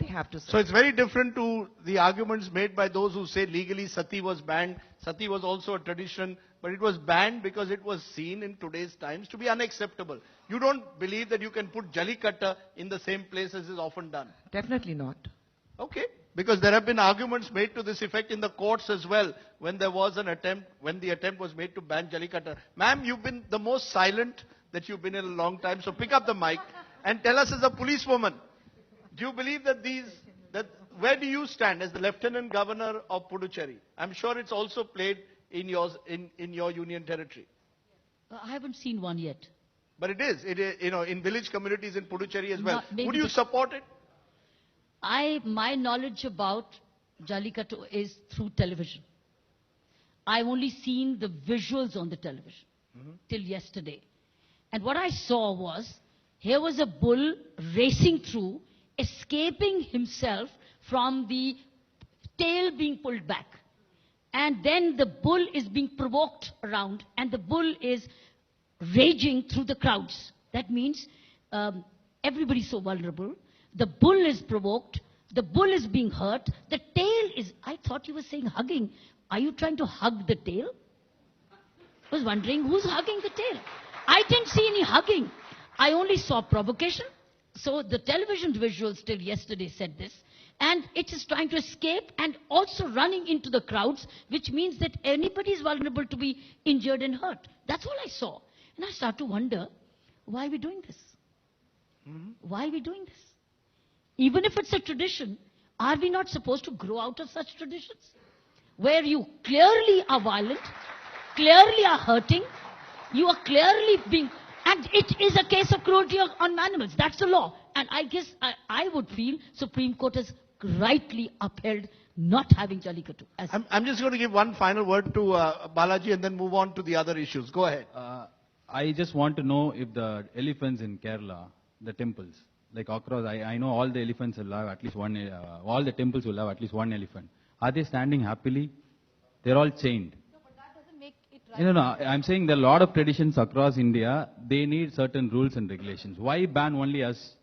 they have to say. So it's very different to the arguments made by those who say legally sati was banned. Sati was also a tradition, but it was banned because it was seen in today's times to be unacceptable. You don't believe that you can put Jalikattu in the same place as is often done? Definitely not. Okay. Because there have been arguments made to this effect in the courts as well when there was an attempt, when the attempt was made to ban Jalikattu. Ma'am, you've been the most silent that you've been in a long time, so pick up the mic and tell us as a policewoman, do you believe that where do you stand as the Lieutenant Governor of Puducherry? I'm sure it's also played in your union territory. I haven't seen one yet. But it is, in village communities in Puducherry as well. Maybe Would you support it? My knowledge about Jalikattu is through television. I've only seen the visuals on the television till yesterday. And what I saw was, here was a bull racing through, escaping himself from the tail being pulled back. And then the bull is being provoked around, and the bull is raging through the crowds. That means everybody's so vulnerable. The bull is provoked. The bull is being hurt. The tail is... I thought you were saying hugging. Are you trying to hug the tail? I was wondering who's hugging the tail. I didn't see any hugging. I only saw provocation. So the television visuals till yesterday said this. And it is trying to escape and also running into the crowds, which means that anybody is vulnerable to be injured and hurt. That's all I saw. And I start to wonder, why are we doing this? Why are we doing this? Even if it's a tradition, are we not supposed to grow out of such traditions? Where you clearly are violent, clearly are hurting, you are clearly being... And it is a case of cruelty on animals. That's the law. And I guess I would feel Supreme Court has rightly upheld not having Jalikattu. I'm just going to give one final word to Balaji and then move on to the other issues. Go ahead. I just want to know if the elephants in Kerala, the temples, like across, I know all the elephants will have at least one, all the temples will have at least one elephant. Are they standing happily? They're all chained. No, but that doesn't make it right. No, I'm saying there are a lot of traditions across India. They need certain rules and regulations. Why ban only us?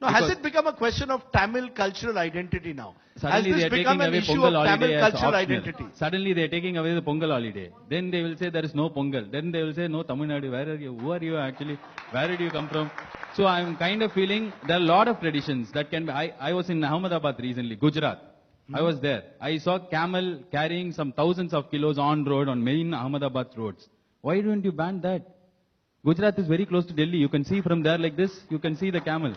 No, has it become a question of Tamil cultural identity now? Suddenly Has they this are taking become an away issue Pongal of Tamil holiday as cultural optional. identity? Suddenly they are taking away the Pongal holiday. Then they will say there is no Pongal. Then they will say no Tamil Nadu. Where are you? Who are you actually? Where did you come from? So I'm kind of feeling there are a lot of traditions that can be. I was in Ahmedabad recently, Gujarat. I was there. I saw camel carrying some thousands of kilos on road on main Ahmedabad roads. Why don't you ban that? Gujarat is very close to Delhi. You can see from there like this, you can see the camel.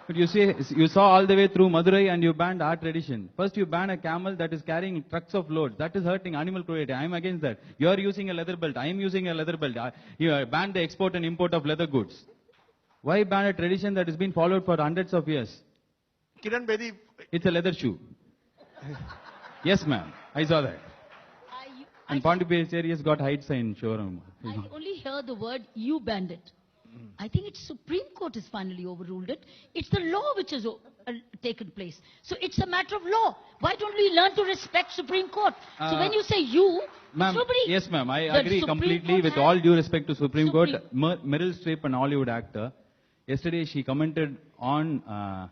But you saw all the way through Madurai and you banned our tradition. First you ban a camel that is carrying trucks of loads. That is hurting animal cruelty. I am against that. You are using a leather belt. I am using a leather belt. You ban the export and import of leather goods. Why ban a tradition that has been followed for hundreds of years? Kiran Bedi. It's a leather shoe. Yes, ma'am. I saw that. And Pondicherry has got height sign showroom. I only hear the word, you banned it. I think it's Supreme Court has finally overruled it. It's the law which has taken place. So it's a matter of law. Why don't we learn to respect Supreme Court? So when you say you, nobody... Yes, ma'am. I agree completely with all due respect to Supreme Court. Meryl Streep, an Hollywood actor, yesterday she commented on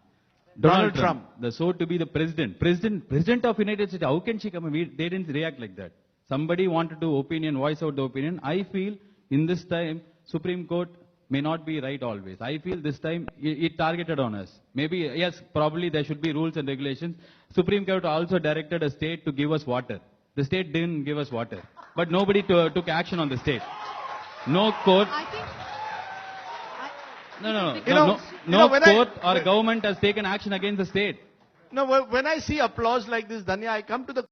Donald Trump, the so to be the president of United States. How can she come? They didn't react like that. Somebody wanted to voice out the opinion. I feel in this time, Supreme Court may not be right always. I feel this time it targeted on us. Maybe, yes, probably there should be rules and regulations. Supreme Court also directed a state to give us water. The state didn't give us water. But nobody took action on the state. No court. No court or government has taken action against the state. No, when I see applause like this, Danya, I come to the